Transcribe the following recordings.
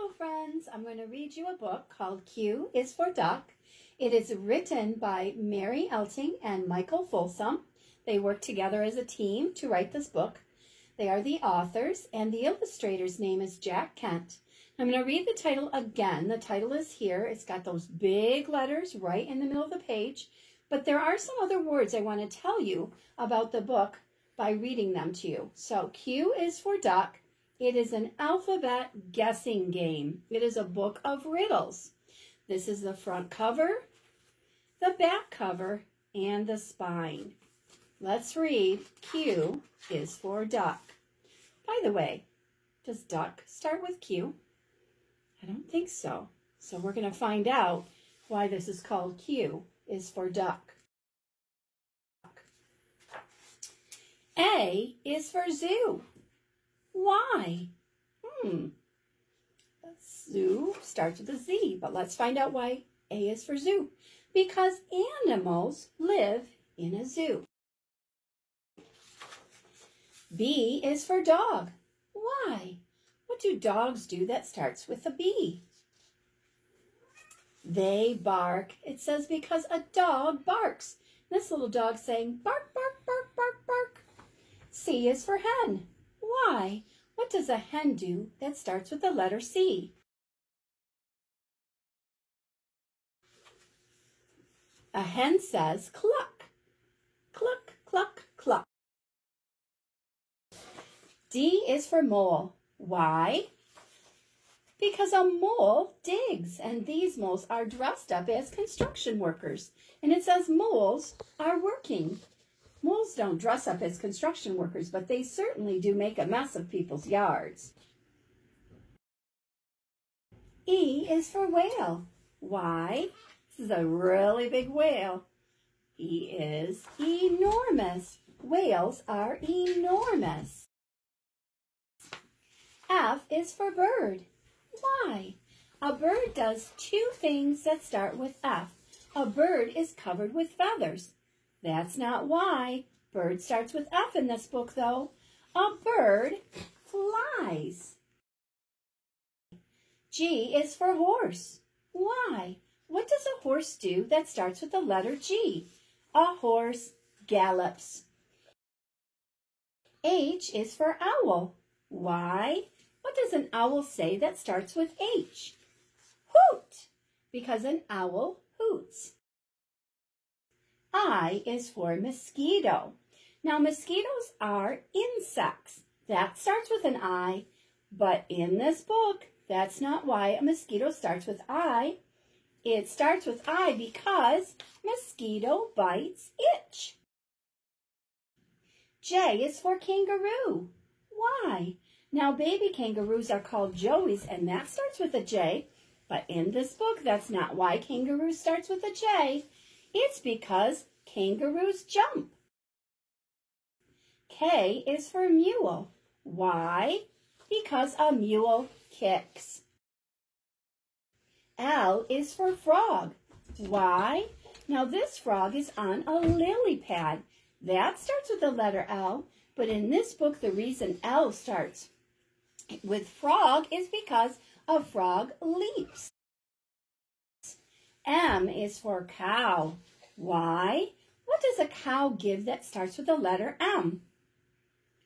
Hello friends, I'm going to read you a book called Q is for Duck. It is written by Mary Elting and Michael Folsom. They work together as a team to write this book. They are the authors and the illustrator's name is Jack Kent. I'm going to read the title again. The title is here. It's got those big letters right in the middle of the page, but there are some other words I want to tell you about the book by reading them to you. So Q is for Duck. It is an alphabet guessing game. It is a book of riddles. This is the front cover, the back cover, and the spine. Let's read Q is for Duck. By the way, does duck start with Q? I don't think so. So we're going to find out why this is called Q is for Duck. A is for zoo. Why? Zoo starts with a Z, but let's find out why A is for zoo. Because animals live in a zoo. B is for dog. Why? What do dogs do that starts with a B? They bark. It says because a dog barks. This little dog saying bark, bark, bark, bark, bark. C is for hen. Why? What does a hen do that starts with the letter C? A hen says cluck, cluck, cluck, cluck. D is for mole. Why? Because a mole digs, and these moles are dressed up as construction workers. And it says moles are working. Moles don't dress up as construction workers, but they certainly do make a mess of people's yards. E is for whale. Why? This is a really big whale. E is enormous. Whales are enormous. F is for bird. Why? A bird does two things that start with F. A bird is covered with feathers. That's not why. Bird starts with F in this book, though. A bird flies. G is for horse. Why? What does a horse do that starts with the letter G? A horse gallops. H is for owl. Why? What does an owl say that starts with H? Hoot, because an owl hoots. I is for mosquito. Now, mosquitoes are insects. That starts with an I, but in this book, that's not why a mosquito starts with I. It starts with I because mosquito bites itch. J is for kangaroo. Why? Now, baby kangaroos are called joeys, and that starts with a J, but in this book, that's not why kangaroo starts with a J. It's because kangaroos jump. K is for mule. Why? Because a mule kicks. L is for frog. Why? Now this frog is on a lily pad. That starts with the letter L, but in this book the reason L starts with frog is because a frog leaps. M is for cow. Why? What does a cow give that starts with the letter M?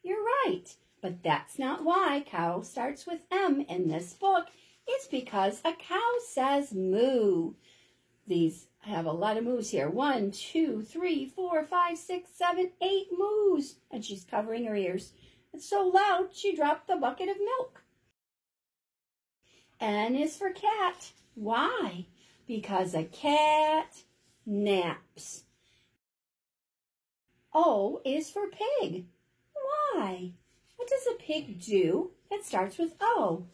You're right, but that's not why cow starts with M in this book. It's because a cow says moo. These have a lot of moos here. 1, 2, 3, 4, 5, 6, 7, 8 moos. And she's covering her ears. It's so loud she dropped the bucket of milk. N is for cat. Why? Because a cat naps. O is for pig. Why? What does a pig do that starts with O?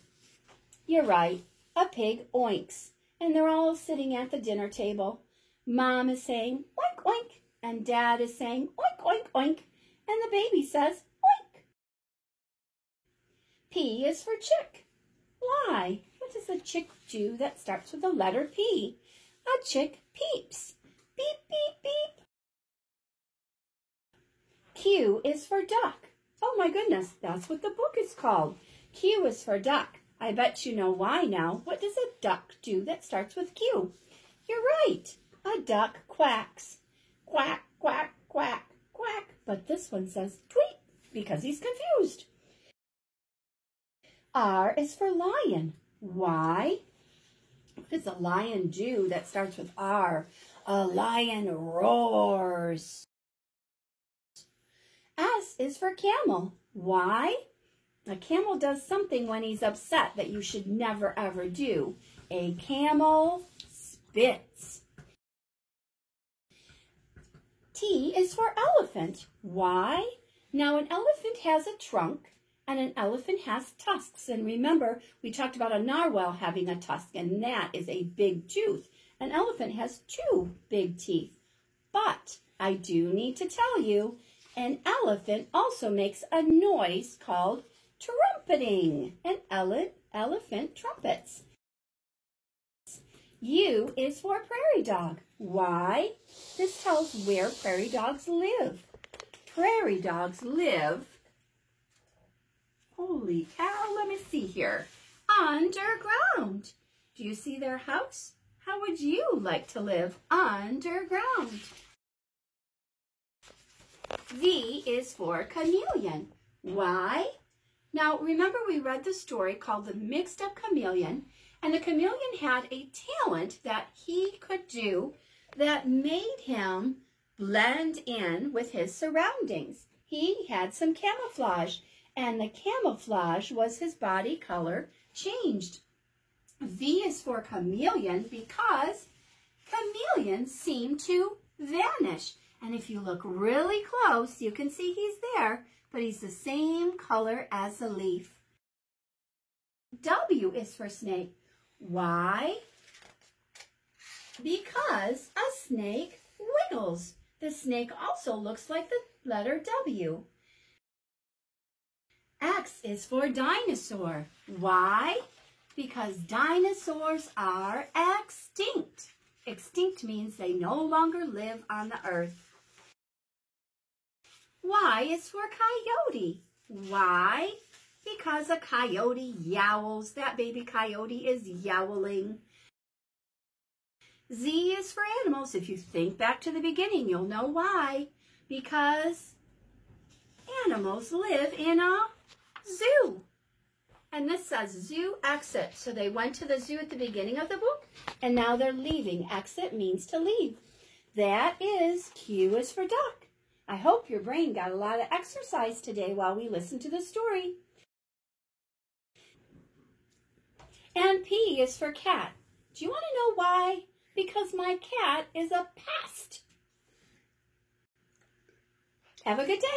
You're right, a pig oinks. And they're all sitting at the dinner table. Mom is saying oink oink, and Dad is saying oink oink oink, and the baby says oink. P is for chick. Why? What does a chick do that starts with the letter P? A chick peeps. Beep, beep, beep. Q is for duck. Oh my goodness, that's what the book is called. Q is for duck. I bet you know why now. What does a duck do that starts with Q? You're right. A duck quacks. Quack, quack, quack, quack. But this one says tweet because he's confused. R is for lion. Why? What does a lion do that starts with R? A lion roars. S is for camel. Why? A camel does something when he's upset that you should never ever do. A camel spits. T is for elephant. Why? Now an elephant has a trunk and an elephant has tusks. And remember, we talked about a narwhal having a tusk, and that is a big tooth. An elephant has 2 big teeth. But I do need to tell you, an elephant also makes a noise called trumpeting. An elephant trumpets. U is for prairie dog. Why? This tells where prairie dogs live. Prairie dogs live, holy cow, let me see here, underground. Do you see their house? How would you like to live underground? V is for chameleon. Why? Now, remember we read the story called The Mixed Up Chameleon, and the chameleon had a talent that he could do that made him blend in with his surroundings. He had some camouflage, and the camouflage was his body color changed. V is for chameleon because chameleons seem to vanish. And if you look really close, you can see he's there, but he's the same color as the leaf. W is for snake. Why? Because a snake wiggles. The snake also looks like the letter W. X is for dinosaur. Why? Because dinosaurs are extinct. Extinct means they no longer live on the earth. Y is for coyote. Why? Because a coyote yowls. That baby coyote is yowling. Z is for animals. If you think back to the beginning, you'll know why. Because animals live in a zoo. And this says zoo exit. So they went to the zoo at the beginning of the book, and now they're leaving. Exit means to leave. That is Q is for duck. I hope your brain got a lot of exercise today while we listened to the story. And P is for cat. Do you want to know why? Because my cat is a pest. Have a good day.